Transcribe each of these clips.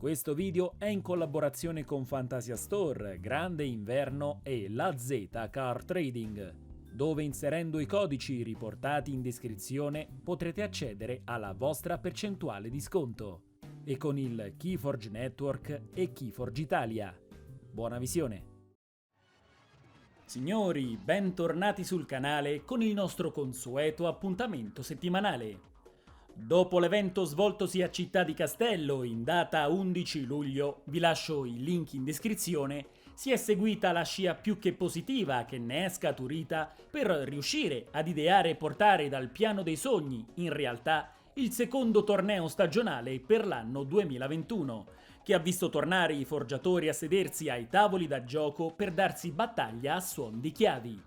Questo video è in collaborazione con Fantasia Store, Grande Inverno e la Z Car Trading, dove inserendo i codici riportati in descrizione potrete accedere alla vostra percentuale di sconto. E con il Keyforge Network e Keyforge Italia. Buona visione! Signori, bentornati sul canale con il nostro consueto appuntamento settimanale. Dopo l'evento svoltosi a Città di Castello in data 11 luglio, vi lascio i link in descrizione, si è seguita la scia più che positiva che ne è scaturita per riuscire ad ideare e portare dal piano dei sogni in realtà il secondo torneo stagionale per l'anno 2021, che ha visto tornare i forgiatori a sedersi ai tavoli da gioco per darsi battaglia a suon di chiavi.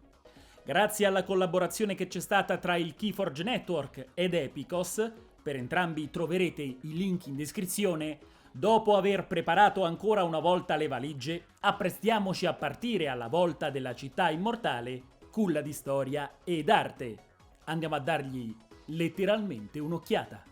Grazie alla collaborazione che c'è stata tra il Keyforge Network ed Epicos, per entrambi troverete i link in descrizione, dopo aver preparato ancora una volta le valigie, apprestiamoci a partire alla volta della città immortale, culla di storia ed arte. Andiamo a dargli letteralmente un'occhiata.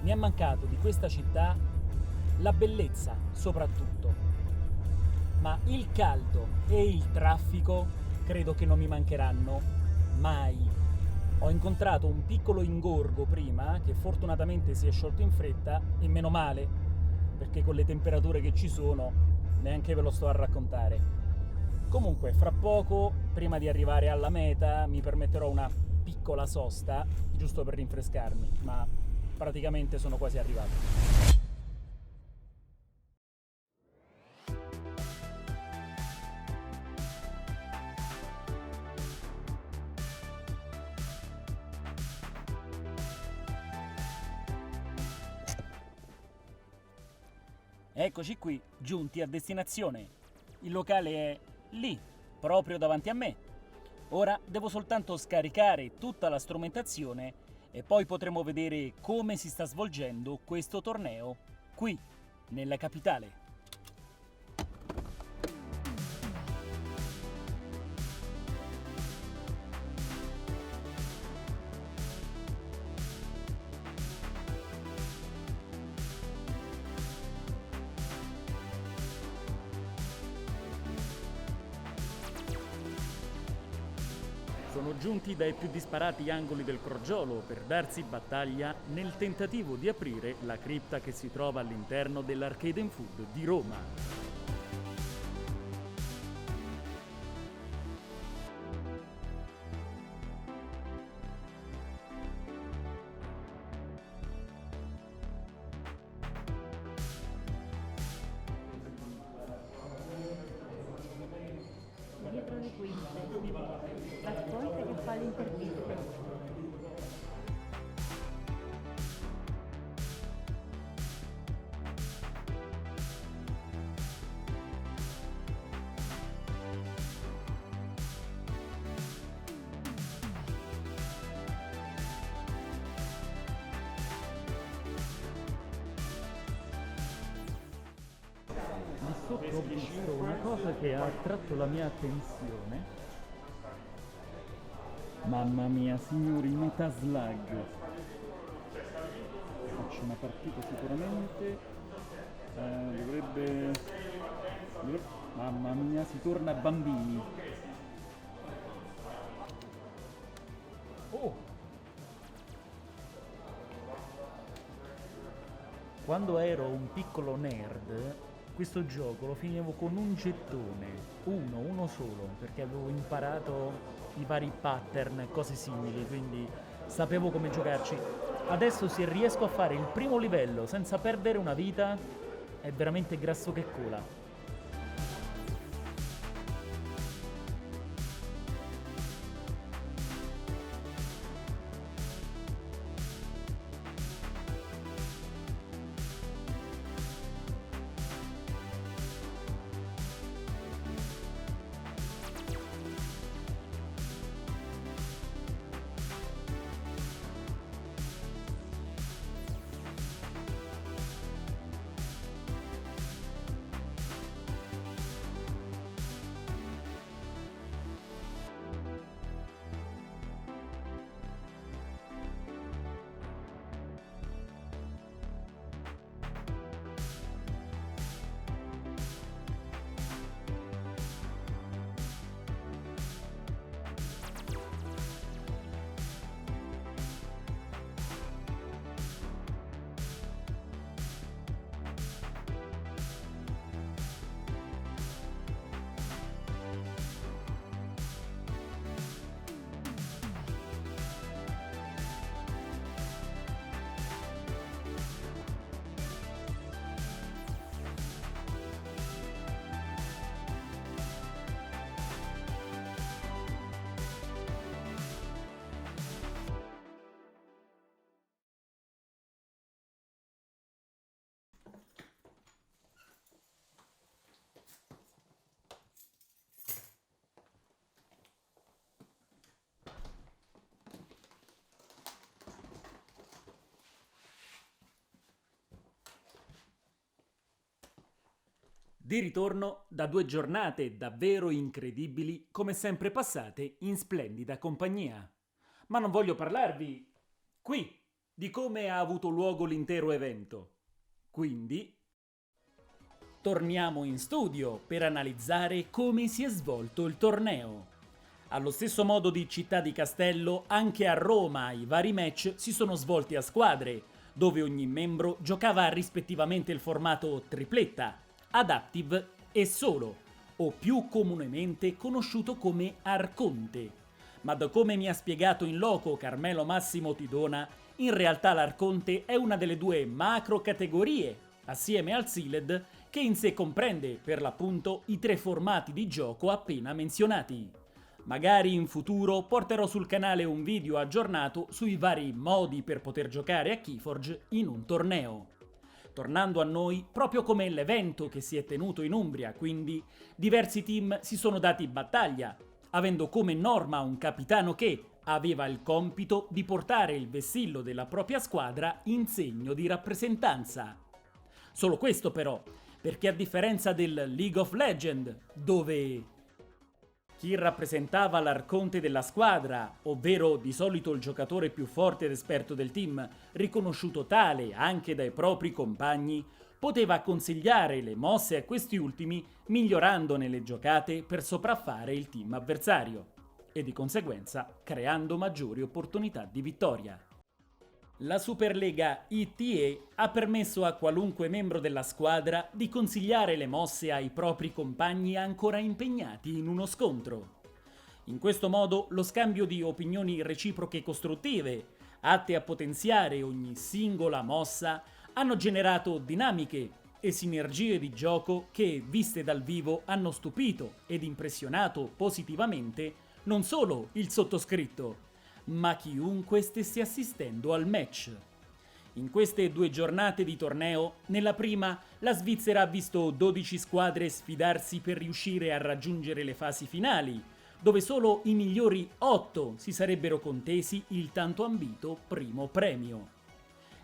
Mi è mancato di questa città la bellezza, soprattutto, ma il caldo e il traffico credo che non mi mancheranno mai. Ho incontrato un piccolo ingorgo prima, che fortunatamente si è sciolto in fretta, e meno male, perché con le temperature che ci sono neanche ve lo sto a raccontare. Comunque, fra poco, prima di arrivare alla meta, mi permetterò una piccola sosta, giusto per rinfrescarmi, ma praticamente sono quasi arrivato. Eccoci qui, giunti a destinazione. Il locale è lì, proprio davanti a me. Ora devo soltanto scaricare tutta la strumentazione e poi potremo vedere come si sta svolgendo questo torneo qui, nella capitale. Sono giunti dai più disparati angoli del crogiolo per darsi battaglia nel tentativo di aprire la cripta che si trova all'interno dell'Arcade and Food di Roma. Dietro le quinte, ascolta che fa l'intervista. Lì sotto ho visto una cosa che ha attratto la mia attenzione. Mamma mia, signori, Meta Slug. Faccio una partita sicuramente. Mamma mia, si torna bambini. Oh! Quando ero un piccolo nerd, questo gioco lo finivo con un gettone, uno solo, perché avevo imparato i vari pattern e cose simili, quindi sapevo come giocarci. Adesso se riesco a fare il primo livello senza perdere una vita, è veramente grasso che cola. Di ritorno da 2 giornate davvero incredibili, come sempre passate in splendida compagnia. Ma non voglio parlarvi qui di come ha avuto luogo l'intero evento. Quindi torniamo in studio per analizzare come si è svolto il torneo. Allo stesso modo di Città di Castello, anche a Roma i vari match si sono svolti a squadre, dove ogni membro giocava rispettivamente il formato tripletta, adaptive e solo, o più comunemente conosciuto come Arconte. Ma da come mi ha spiegato in loco Carmelo Massimo Tidona, in realtà l'Arconte è una delle due macro categorie, assieme al Sealed, che in sé comprende per l'appunto i 3 formati di gioco appena menzionati. Magari in futuro porterò sul canale un video aggiornato sui vari modi per poter giocare a Keyforge in un torneo. Tornando a noi, proprio come l'evento che si è tenuto in Umbria, quindi diversi team si sono dati battaglia, avendo come norma un capitano che aveva il compito di portare il vessillo della propria squadra in segno di rappresentanza. Solo questo però, perché a differenza del League of Legends, dove chi rappresentava l'arconte della squadra, ovvero di solito il giocatore più forte ed esperto del team, riconosciuto tale anche dai propri compagni, poteva consigliare le mosse a questi ultimi migliorandone le giocate per sopraffare il team avversario e di conseguenza creando maggiori opportunità di vittoria. La Superlega ITE ha permesso a qualunque membro della squadra di consigliare le mosse ai propri compagni ancora impegnati in uno scontro. In questo modo lo scambio di opinioni reciproche costruttive, atte a potenziare ogni singola mossa, hanno generato dinamiche e sinergie di gioco che, viste dal vivo, hanno stupito ed impressionato positivamente non solo il sottoscritto, ma chiunque stesse assistendo al match. In queste 2 giornate di torneo, nella prima la Svizzera ha visto 12 squadre sfidarsi per riuscire a raggiungere le fasi finali, dove solo i migliori 8 si sarebbero contesi il tanto ambito primo premio.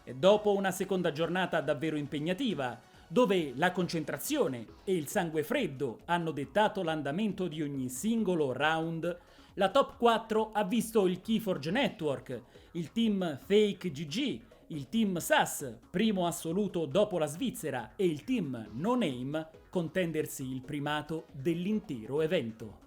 E dopo una seconda giornata davvero impegnativa, dove la concentrazione e il sangue freddo hanno dettato l'andamento di ogni singolo round, La top 4 ha visto il Keyforge Network, il team Fake GG, il team SAS, primo assoluto dopo la Svizzera, e il team No Name contendersi il primato dell'intero evento.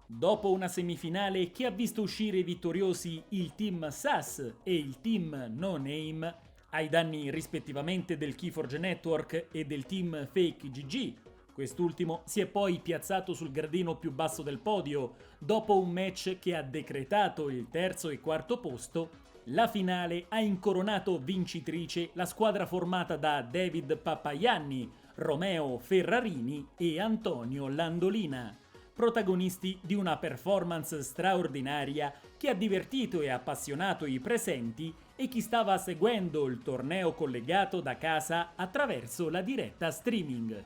Dopo una semifinale che ha visto uscire vittoriosi il team SAS e il team No Name, ai danni rispettivamente del Keyforge Network e del team Fake GG, quest'ultimo si è poi piazzato sul gradino più basso del podio dopo un match che ha decretato il terzo e quarto posto. La finale ha incoronato vincitrice la squadra formata da David Pappaianni, Romeo Ferrarini e Antonio Landolina, protagonisti di una performance straordinaria che ha divertito e appassionato i presenti e chi stava seguendo il torneo collegato da casa attraverso la diretta streaming.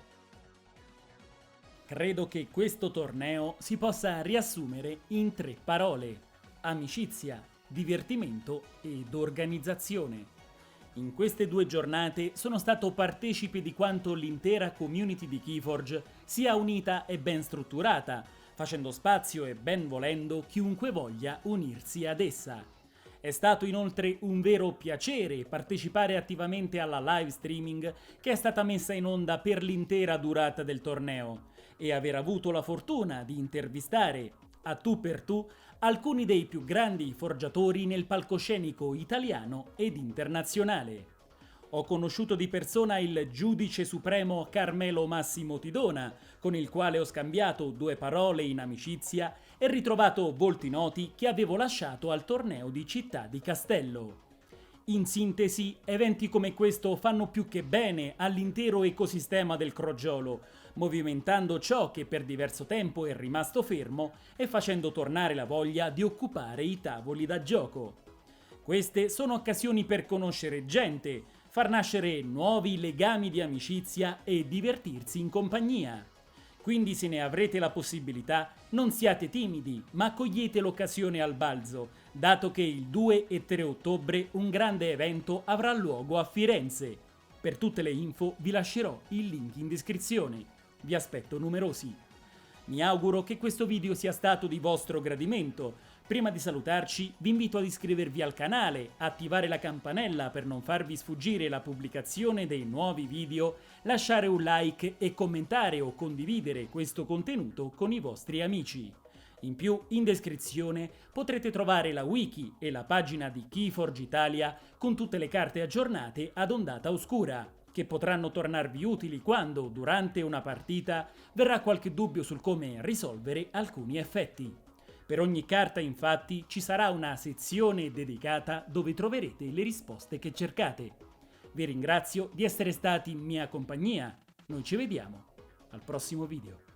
Credo che questo torneo si possa riassumere in 3 parole: amicizia, divertimento ed organizzazione. In queste 2 giornate sono stato partecipe di quanto l'intera community di Keyforge sia unita e ben strutturata, facendo spazio e ben volendo chiunque voglia unirsi ad essa. È stato inoltre un vero piacere partecipare attivamente alla live streaming che è stata messa in onda per l'intera durata del torneo e aver avuto la fortuna di intervistare a tu per tu alcuni dei più grandi forgiatori nel palcoscenico italiano ed internazionale. Ho conosciuto di persona il giudice supremo Carmelo Massimo Tidona, con il quale ho scambiato 2 parole in amicizia e ritrovato volti noti che avevo lasciato al torneo di Città di Castello. In sintesi, eventi come questo fanno più che bene all'intero ecosistema del crogiolo, movimentando ciò che per diverso tempo è rimasto fermo e facendo tornare la voglia di occupare i tavoli da gioco. Queste sono occasioni per conoscere gente, far nascere nuovi legami di amicizia e divertirsi in compagnia. Quindi se ne avrete la possibilità, non siate timidi, ma cogliete l'occasione al balzo, dato che il 2 e 3 ottobre un grande evento avrà luogo a Firenze. Per tutte le info vi lascerò il link in descrizione. Vi aspetto numerosi. Mi auguro che questo video sia stato di vostro gradimento. Prima di salutarci vi invito ad iscrivervi al canale, attivare la campanella per non farvi sfuggire la pubblicazione dei nuovi video, lasciare un like e commentare o condividere questo contenuto con i vostri amici. In più, in descrizione potrete trovare la wiki e la pagina di Keyforge Italia con tutte le carte aggiornate ad ondata oscura, che potranno tornarvi utili quando, durante una partita, verrà qualche dubbio sul come risolvere alcuni effetti. Per ogni carta, infatti, ci sarà una sezione dedicata dove troverete le risposte che cercate. Vi ringrazio di essere stati in mia compagnia. Noi ci vediamo al prossimo video.